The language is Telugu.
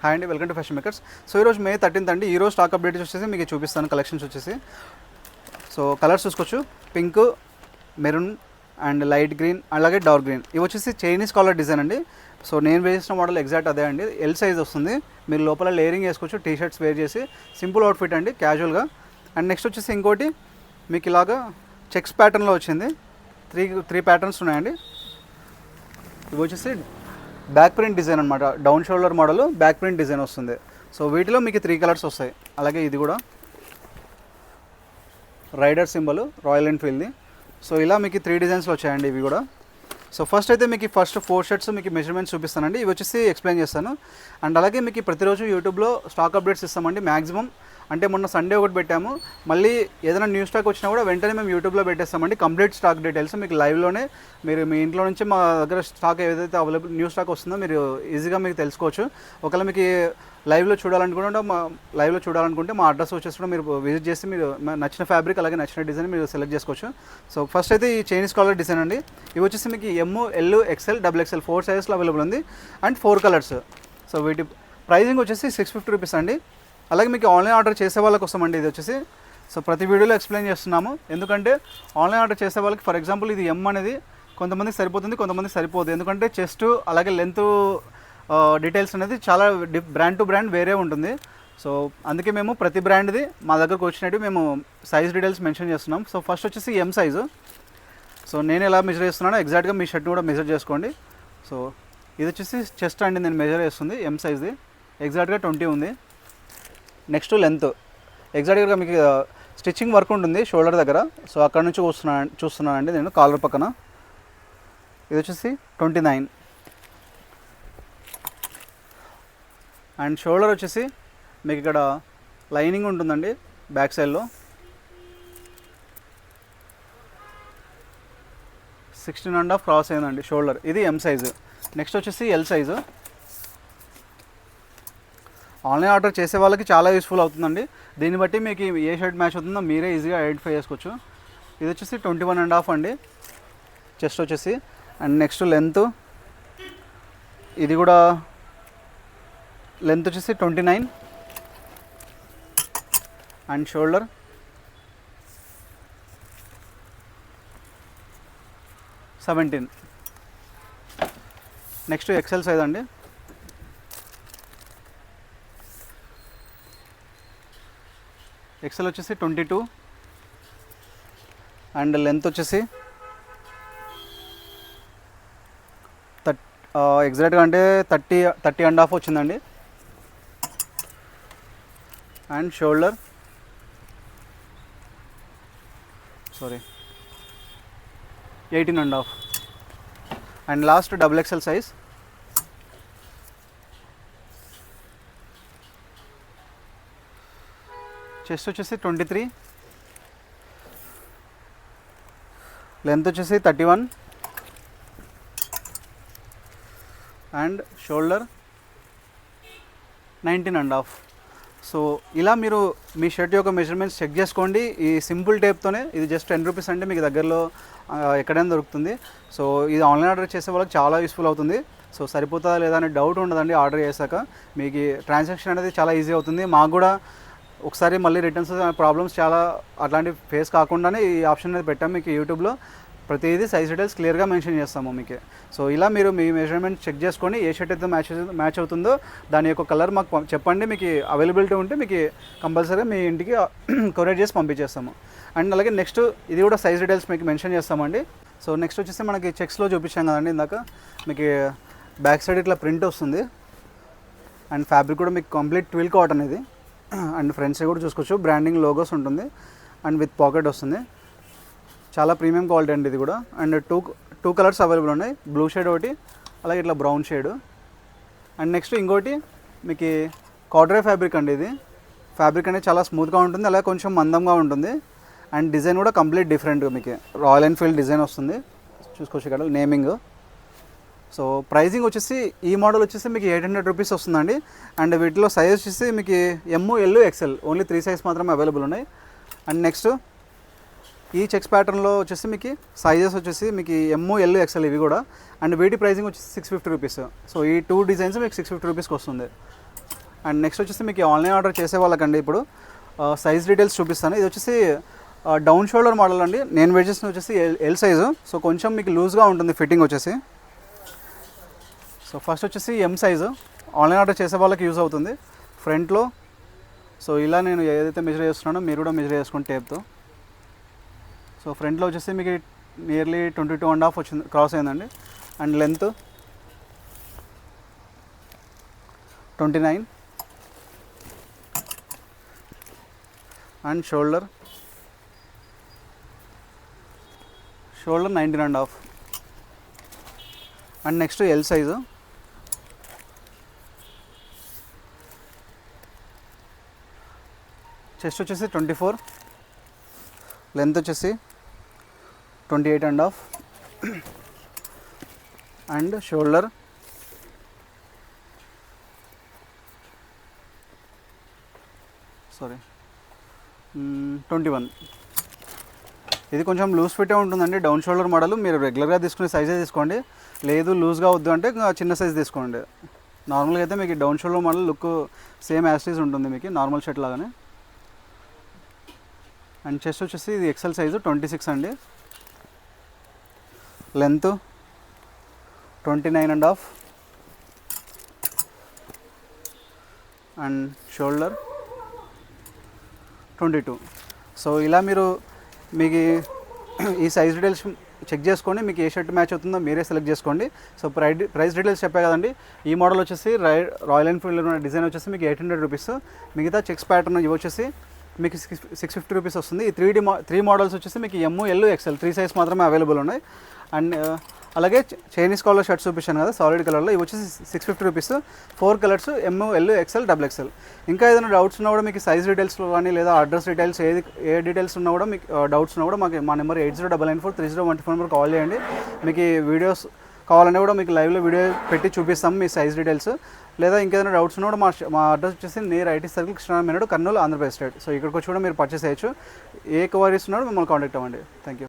హాయ్ అండి, welcome to fashion makers. So ఈరోజు May 13th అండి. ఈరోజు స్టాక్ అప్డేట్స్ వచ్చేసి మీకు చూపిస్తాను కలెక్షన్స్ వచ్చేసి. సో కలర్స్ చూసుకోవచ్చు, pink, maroon and light green అలాగే డార్క్ గ్రీన్. ఇవి వచ్చేసి చైనీస్ కాలర్ డిజైన్ అండి. సో నేను వేసిన మోడల్ ఎగ్జాక్ట్ అదే అండి. ఎల్ సైజ్ వస్తుంది. మీరు లోపల లేయరింగ్ వేసుకోవచ్చు, టీ షర్ట్స్ వేర్ చేసి సింపుల్ అవుట్ఫిట్ అండి, క్యాజువల్గా. అండ్ నెక్స్ట్ వచ్చేసి ఇంకోటి మీకు ఇలాగా చెక్స్ ప్యాటర్న్లో వచ్చింది. త్రీ ప్యాటర్న్స్ ఉన్నాయండి. ఇవి వచ్చేసి బ్యాక్ ప్రింట్ డిజైన్ అనమాట, down shoulder model back print design వస్తుంది. సో వీటిలో మీకు 3 కలర్స్ వస్తాయి. అలాగే ఇది కూడా రైడర్ సింబల్ రాయల్ ఎన్ఫీల్డ్ది. సో ఇలా మీకు 3 డిజైన్స్లో వచ్చాయండి ఇవి కూడా. సో ఫస్ట్ అయితే మీకు ఫస్ట్ 4 షర్ట్స్ మీకు మెజర్మెంట్స్ చూపిస్తానండి. ఇవి వచ్చేసి ఎక్స్ప్లెయిన్ చేస్తాను. అండ్ అలాగే మీకు ప్రతిరోజు యూట్యూబ్లో స్టాక్ అప్డేట్స్ ఇస్తామండి మ్యాక్సిమం. అంటే మొన్న సండే ఒకటి పెట్టాము, మళ్ళీ ఏదైనా న్యూ స్టాక్ వచ్చినా కూడా వెంటనే మేము యూట్యూబ్లో పెట్టేస్తామండి. కంప్లీట్ స్టాక్ డీటెయిల్స్ మీకు లైవ్లోనే, మీరు మీ ఇంట్లో నుంచి మా దగ్గర స్టాక్ ఏదైతే అవైలబుల్ న్యూ స్టాక్ వస్తుందో మీరు ఈజీగా మీకు తెలుసుకోవచ్చు. ఒకవేళ మీకు లైవ్లో చూడాలనుకుంటే మా అడ్రస్ వచ్చేసి కూడా మీరు విజిట్ చేసి మీరు నచ్చిన ఫ్యాబ్రిక్ అలాగే నచ్చిన డిజైన్ మీరు సెలెక్ట్ చేసుకోవచ్చు. సో ఫస్ట్ అయితే ఈ చైనీస్ కాలర్ డిజైన్ అండి. ఇవి వచ్చేసి మీకు ఎమ్, ఎల్, ఎక్స్ఎల్, XXL 4 సైజెస్లో అవైలబుల్ ఉంది అండ్ 4 కలర్స్. సో వీటి ప్రైజింగ్ వచ్చేసి 650 రూపీస్ అండి. అలాగే మీకు ఆన్లైన్ ఆర్డర్ చేసే వాళ్ళ కోసం అండి ఇది వచ్చేసి. సో ప్రతి వీడియోలో ఎక్స్ప్లెయిన్ చేస్తున్నాము, ఎందుకంటే ఆన్లైన్ ఆర్డర్ చేసే వాళ్ళకి ఫర్ ఎగ్జాంపుల్ ఇది ఎమ్ అనేది కొంతమందికి సరిపోతుంది, కొంతమందికి సరిపోదు. ఎందుకంటే చెస్ట్ అలాగే లెంత్ డీటెయిల్స్ అనేది చాలా బ్రాండ్ టు బ్రాండ్ వేరే ఉంటుంది. సో అందుకే మేము ప్రతి బ్రాండ్ది మా దగ్గరకు వచ్చినట్టు మేము సైజ్ డీటెయిల్స్ మెన్షన్ చేస్తున్నాం. సో ఫస్ట్ వచ్చేసి ఎమ్ సైజు. సో నేను ఎలా మెజర్ చేస్తున్నానో ఎగ్జాక్ట్గా మీ షర్ట్ని కూడా మెజర్ చేసుకోండి. సో ఇది వచ్చేసి చెస్ట్ అండి, నేను మెజర్ చేస్తుంది ఎమ్ సైజ్ది ఎగ్జాక్ట్గా 20 ఉంది. నెక్స్ట్ లెంత్ ఎగ్జాక్ట్గా మీకు స్టిచ్చింగ్ వర్క్ ఉంటుంది షోల్డర్ దగ్గర. సో అక్కడ నుంచి చూస్తున్నానండి నేను కాలర్ పక్కన. ఇది వచ్చేసి 29 అండ్ షోల్డర్ వచ్చేసి మీకు ఇక్కడ లైనింగ్ ఉంటుందండి బ్యాక్ సైడ్లో. 16.5 క్రాస్ అయిందండి షోల్డర్. ఇది ఎమ్ సైజు. నెక్స్ట్ వచ్చేసి ఎల్ సైజు. ఆన్లైన్ ఆర్డర్ చేసే వాళ్ళకి చాలా యూస్ఫుల్ అవుతుందండి. దీన్ని బట్టి మీకు ఏ షర్ట్ మ్యాచ్ అవుతుందో మీరే ఈజీగా ఐడెంటిఫై చేసుకోవచ్చు. ఇది వచ్చేసి 21.5 అండి చెస్ట్ వచ్చేసి. అండ్ నెక్స్ట్ లెంత్, ఇది కూడా లెంత్ వచ్చేసి 29 and shoulder 17. Next XL size అండి. ఎక్సెల్ వచ్చేసి 22 అండ్ లెంత్ వచ్చేసి ఎగ్జాక్ట్గా అంటే 30.5 వచ్చిందండి. And shoulder 18.5 and last XXL size. Chest వచ్చేసి 23, లెంత్ వచ్చేసి 31 అండ్ షోల్డర్ 19.5. సో ఇలా మీరు మీ షర్ట్ యొక్క మెజర్మెంట్స్ చెక్ చేసుకోండి ఈ సింపుల్ టేప్తోనే. ఇది జస్ట్ 10 రూపీస్ అంటే మీకు దగ్గరలో ఎక్కడైనా దొరుకుతుంది. సో ఇది ఆన్లైన్ ఆర్డర్ చేసే వాళ్ళకి చాలా యూస్ఫుల్ అవుతుంది. సో సరిపోతుందా లేదా అనే డౌట్ ఉండదండి. ఆర్డర్ చేశాక మీకు ట్రాన్సాక్షన్ అనేది చాలా ఈజీ అవుతుంది. మాకు కూడా ఒకసారి మళ్ళీ రిటర్న్స్ ప్రాబ్లమ్స్ చాలా అట్లాంటివి ఫేస్ కాకుండానే ఈ ఆప్షన్ అనేది పెట్టాము. మీకు యూట్యూబ్లో ప్రతిదీ సైజ్ డీటెయిల్స్ క్లియర్గా మెన్షన్ చేస్తాము మీకు. సో ఇలా మీరు మీ మెజర్మెంట్ చెక్ చేసుకొని ఏ షర్ట్ అయితే మ్యాచ్ అవుతుందో దాని యొక్క కలర్ మాకు చెప్పండి. మీకు అవైలబిలిటీ ఉంటే మీకు కంపల్సరీగా మీ ఇంటికి కొరియర్ చేసి పంపించేస్తాము. అండ్ అలాగే నెక్స్ట్ ఇది కూడా సైజ్ డీటెయిల్స్ మీకు మెన్షన్ చేస్తామండి. సో నెక్స్ట్ వచ్చేసి మనకి చెక్స్లో చూపించాం కదండి ఇందాక. మీకు బ్యాక్ సైడ్ ఇట్లా ప్రింట్ వస్తుంది అండ్ ఫ్యాబ్రిక్ కూడా మీకు కంప్లీట్ ట్విల్ కాటన్ ఇది. అండ్ ఫ్రంట్ సైడ్ కూడా చూసుకోవచ్చు, బ్రాండింగ్ లోగోస్ ఉంటుంది అండ్ విత్ పాకెట్ వస్తుంది. చాలా ప్రీమియం క్వాలిటీ అండి ఇది కూడా. అండ్ టూ కలర్స్ అవైలబుల్ ఉన్నాయి, బ్లూ షేడ్ ఒకటి అలాగే ఇట్లా బ్రౌన్ షేడ్. అండ్ నెక్స్ట్ ఇంకోటి మీకు కాటరే ఫ్యాబ్రిక్ అండి. ఇది ఫ్యాబ్రిక్ అనేది చాలా స్మూత్గా ఉంటుంది, అలాగే కొంచెం మందంగా ఉంటుంది. అండ్ డిజైన్ కూడా కంప్లీట్ డిఫరెంట్గా మీకు రాయల్ ఎన్ఫీల్డ్ డిజైన్ వస్తుంది. చూసుకోవచ్చు ఇక్కడ నేమింగ్. సో ప్రైజింగ్ వచ్చేసి ఈ మోడల్ వచ్చేసి మీకు 800 రూపీస్ వస్తుందండి. అండ్ వీటిలో సైజ్ వచ్చేసి మీకు ఎమ్, ఎల్, XL ఓన్లీ 3 సైజ్ మాత్రమే అవైలబుల్ ఉన్నాయి. అండ్ నెక్స్ట్ ఈ చెక్స్ ప్యాటర్న్లో వచ్చేసి మీకు సైజెస్ వచ్చేసి మీకు ఎమ్, ఎల్, XL ఇవి కూడా. అండ్ వీటి ప్రైజింగ్ వచ్చేసి 650 రూపీస్. సో ఈ 2 డిజైన్స్ మీకు 650 రూపీస్కి వస్తుంది. అండ్ నెక్స్ట్ వచ్చేసి మీకు ఆన్లైన్ ఆర్డర్ చేసే వాళ్ళకండి ఇప్పుడు సైజ్ డీటెయిల్స్ చూపిస్తాను. ఇది వచ్చేసి డౌన్ షోల్డర్ మోడల్ అండి. నేను వేర్ చేసిన వచ్చేసి ఎల్ సైజు, సో కొంచెం మీకు లూజ్గా ఉంటుంది ఫిట్టింగ్ వచ్చేసి. సో ఫస్ట్ వచ్చేసి ఎం సైజు, ఆన్లైన్ ఆర్డర్ చేసే వాళ్ళకి యూజ్ అవుతుంది. ఫ్రంట్లో సో ఇలా నేను ఏదైతే మెజర్ చేస్తున్నానో మీరు కూడా మెజర్ చేసుకోండి టేప్తో. సో ఫ్రంట్లో వచ్చేసి మీకు నియర్లీ 22.5 వచ్చింది, క్రాస్ అయిందండి. And length 29 and shoulder 19.5. And next L size, chest వచ్చేసి 24, లెంత్ వచ్చేసి 28.5 అండ్ షోల్డర్ 21. ఇది కొంచెం లూజ్ ఫిట్టే ఉంటుందండి డౌన్ షోల్డర్ మోడల్. మీరు రెగ్యులర్గా తీసుకునే సైజే తీసుకోండి, లేదు లూజ్గా వద్దు అంటే చిన్న సైజ్ తీసుకోండి. నార్మల్గా అయితే మీకు down shoulder model look same యాస్టీస్ ఉంటుంది మీకు నార్మల్ షర్ట్ లాగానే. అండ్ చెస్ట్ వచ్చేసి ఇది ఎక్సెల్ సైజు 26 అండి. Length 29.5 and shoulder 22. సో ఇలా మీరు మీకు ఈ సైజ్ డీటెయిల్స్ చెక్ చేసుకొని మీకు ఏ షర్ట్ మ్యాచ్ అవుతుందో మీరే సెలెక్ట్ చేసుకోండి. సో ప్రైస్ డీటెయిల్స్ చెప్పే కదండి. ఈ మోడల్ వచ్చేసి రాయల్ ఎన్ఫీల్డ్ ఉన్న డిజైన్ వచ్చేసి మీకు 800 రూపీస్. మిగతా చెక్స్ ప్యాటర్న్ ఇవి వచ్చేసి మీకు 650 రూపీస్ వస్తుంది. ఈ 3 మోడల్స్ వచ్చేసి మీకు ఎమ్, ఎల్, ఎక్సెల్ 3 సైజ్ మాత్రమే అవైలబుల్ ఉన్నాయి. అండ్ అలాగే చైనీస్ కాలర్ షర్ట్స్ చూపించాను కదా సాలిడ్ కలర్లో, ఇవి వచ్చేసి 650 రూపీస్. 4 కలర్స్ ఎమ్, ఎల్, ఎక్సెల్, డబుల్ ఎక్సెల్. ఇంకా ఏదైనా డౌట్స్ ఉన్నా కూడా మీకు సైజ్ డీటెయిల్స్లో కానీ లేదా అడ్రస్ డీటెయిల్స్ ఏ డీటెయిల్స్ ఉన్నా కూడా మీకు డౌట్స్ ఉన్నా కూడా మా నెంబర్ 8099430114 నెంబర్ కాల్ చేయండి. మీకు ఈ వీడియోస్ కావాలన్నా కూడా మీకు లైవ్లో వీడియో పెట్టి చూపిస్తాం మీ సైజ్ డీటెయిల్స్. లేదా ఇంకేదైనా డౌట్స్ ఉన్నా కూడా మా అడ్రస్ వచ్చేసి నియర్ ఐటీ సర్కిల్, కృష్ణా మెనడు, కర్నూలు, ఆంధ్రప్రదేశ్ స్టేట్. సో ఇక్కడికి వచ్చి కూడా మీరు పర్చేస్ చేయొచ్చు. ఏ క్వైరీస్ ఉన్నాడో మిమ్మల్ని కాంటాక్ట్ అవ్వండి. Thank you.